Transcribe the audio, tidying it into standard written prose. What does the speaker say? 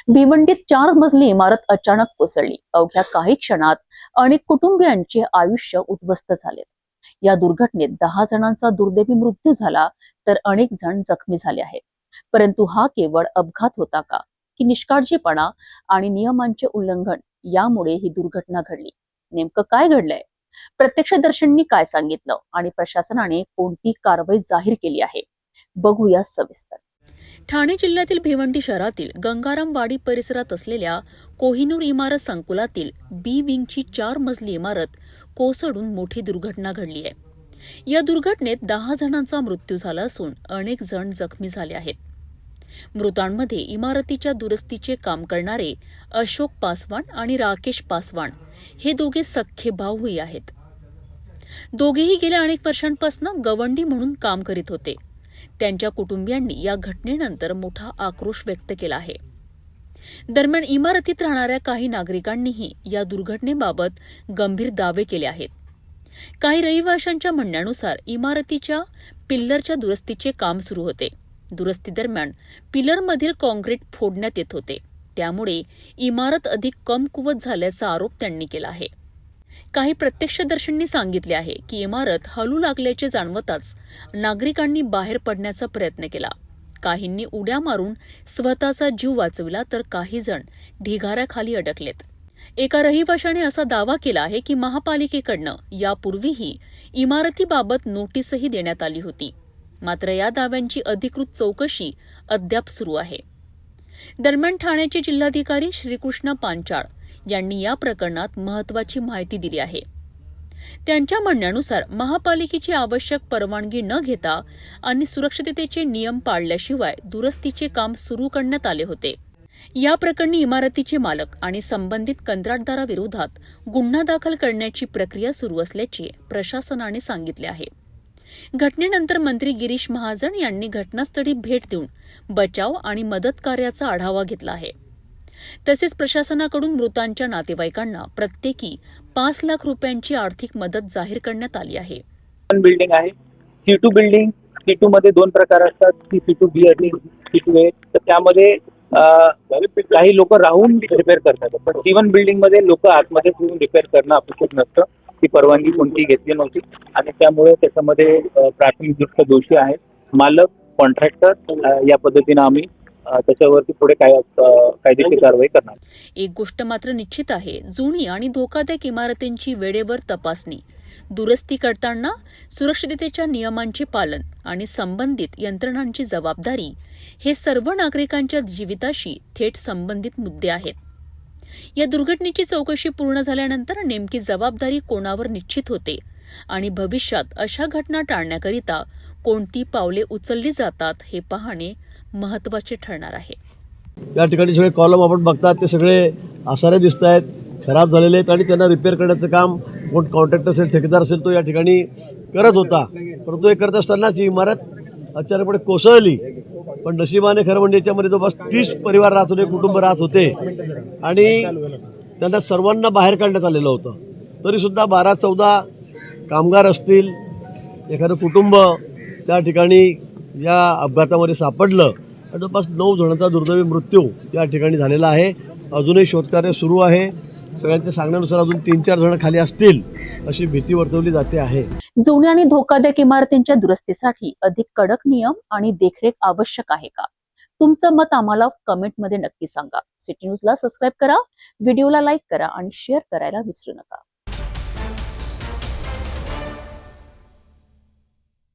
भिवंडीत 4 मजली इमारत अचानक कोसळली. अवघ्या काही क्षणात अनेक कुटुंबियांचे आयुष्य उद्ध्वस्त झाले. या दुर्घटनेत 10 जणांचा दुर्दैवी मृत्यू झाला तर अनेक जण जखमी झाले आहेत. परंतु हा केवळ अपघात होता का, की निष्काळजीपणा आणि नियमांचे उल्लंघन यामुळे ही दुर्घटना घडली? नेमकं काय घडलंय? प्रत्यक्षदर्शींनी काय सांगितलं आणि प्रशासनाने कोणती कारवाई जाहीर केली आहे, बघूया सविस्तर. ठाणे जिल्ह्यातील भिवंडी शहरातील गंगारामवाडी परिसरात असलेल्या कोहिनूर इमारत संकुलातील बी विंगची 4 मजली इमारत कोसळून मोठी दुर्घटना घडली आहे. या दुर्घटनेत 10 जणांचा मृत्यू झाला असून अनेक जण जखमी झाले आहेत. मृतांमध्ये इमारतीच्या दुरुस्तीचे काम करणारे अशोक पासवान आणि राकेश पासवान हे दोघे सख्खे भाऊही आहेत. दोघेही गेल्या अनेक वर्षांपासून गवंडी म्हणून काम करीत होते. त्यांच्या कुटुंबियांनी या घटनेनंतर मोठा आक्रोश व्यक्त केला आहे. दरम्यान इमारतीत राहणाऱ्या काही नागरिकांनीही या दुर्घटनेबाबत गंभीर दावे केले आहेत. काही रहिवाशांच्या म्हणण्यानुसार इमारतीच्या पिल्लरच्या दुरुस्तीचे काम सुरू होते. दुरुस्ती दरम्यान पिलरमधील कॉन्क्रीट फोडण्यात येत होते. त्यामुळे इमारत अधिक कमकुवत झाल्याचा आरोप त्यांनी केला आहे. काही प्रत्यक्षदर्शींनी सांगितले आहे की इमारत हलू लागल्याचे जाणवताच नागरिकांनी बाहेर पडण्याचा प्रयत्न केला. काहींनी उड्या मारून स्वतःचा जीव वाचविला तर काही जण ढिगाऱ्याखाली अडकलेत. एका रहिवाशाने असा दावा केला आहे की महापालिकेकडनं यापूर्वीही इमारतीबाबत नोटीसही देण्यात आली होती. मात्र या दाव्यांची अधिकृत चौकशी अद्याप सुरू आहे. दरम्यान ठाण्याचे जिल्हाधिकारी श्रीकृष्ण पांचाळ यांनी या प्रकरणात महत्त्वाची माहिती दिली आहे. त्यांच्या म्हणण्यानुसार महापालिकेची आवश्यक परवानगी न घेता आणि सुरक्षिततेचे नियम पाळल्याशिवाय दुरुस्तीचे काम सुरू करण्यात आले होते. या प्रकरणी इमारतीचे मालक आणि संबंधित कंत्राटदाराविरोधात गुन्हा दाखल करण्याची प्रक्रिया सुरू असल्याचे प्रशासनाने सांगितले आहे. घटनेनंतर मंत्री गिरीश महाजन यांनी घटनास्थळी भेट देऊन बचाव आणि मदत कार्याचा आढावा घेतला आहे. तसेच प्रशासनाकडून मृतांच्या नातेवाईकांना प्रत्येकी 5 लाख रुपयांची आर्थिक मदत जाहीर करण्यात आली आहे. बिल्डिंग आहे C2 बिल्डिंग. C2 मध्ये 2 प्रकार असतात, C2 B आणि C2 A. तर त्यामध्ये काही लोक राहून रिपेअर करतात, पण C1 बिल्डिंग मध्ये लोक आतमध्ये येऊन रिपेअर करणं अपेक्षित नसतं. ती परवानगी कोणती घेतली नव्हती आणि त्यामुळे त्याच्यामध्ये प्राथमिक दृष्ट्या दोषी आहेत मालक, कॉन्ट्रॅक्टर. या पद्धतीने आम्ही त्याच्यावरती पुढे कायदेशीर कारवाई करणार. एक गोष्ट मात्र निश्चित आहे, जुनी आणि धोकादायक इमारतींची वेळेवर तपासणी, दुरुस्ती करताना सुरक्षिततेच्या नियमांचे पालन आणि संबंधित यंत्रणांची जबाबदारी हे सर्व नागरिकांच्या जीविताशी थेट संबंधित मुद्दे आहेत. या दुर्घटनेची चौकशी पूर्ण झाल्यानंतर नेमकी जबाबदारी कोणावर निश्चित होते आणि भविष्यात अशा घटना टाळण्याकरिता कोणती पावले उचलली जातात हे पाहणे महत्त्वाचे ठरणार आहे. या ठिकाणी सगळे कॉलम आपण बघतात ते सगळे आसारे दिसत आहेत, खराब झालेले आहेत आणि त्यांना रिपेअर करण्याचं काम कोण कॉन्ट्रॅक्टर असेल, ठेकेदार असेल, तो या ठिकाणी करत होता. परंतु हे करत असतानाच ही इमारत अचानकपणे कोसळली. पण नशिबाने खरं म्हणजे याच्यामध्ये जवळपास 30 परिवार राहत होते, कुटुंब राहत होते आणि त्यांना सर्वांना बाहेर काढण्यात आलेलं होतं. तरीसुद्धा 12-14 कामगार असतील, एखादं कुटुंब त्या ठिकाणी या अपघातामध्ये सापडलं. जवळपास 9 जणांचा दुर्दैवी मृत्यू या ठिकाणी झालेला आहे. अजूनही शोधकार्य सुरू आहे. सगळ्यांच्या सांगण्यानुसार अजून 3-4 जण खाली असतील अशी भीती वर्तवली जाते आहे. जुन्या आणि धोकादायक इमारतींच्या दुरुस्तीसाठी अधिक कडक नियम आणि देखरेख आवश्यक आहे का? तुमचं मत आम्हाला कमेंटमध्ये नक्की सांगा. सिटी न्यूजला सबस्क्राईब करा, व्हिडिओला लाईक करा आणि शेअर करायला विसरू नका.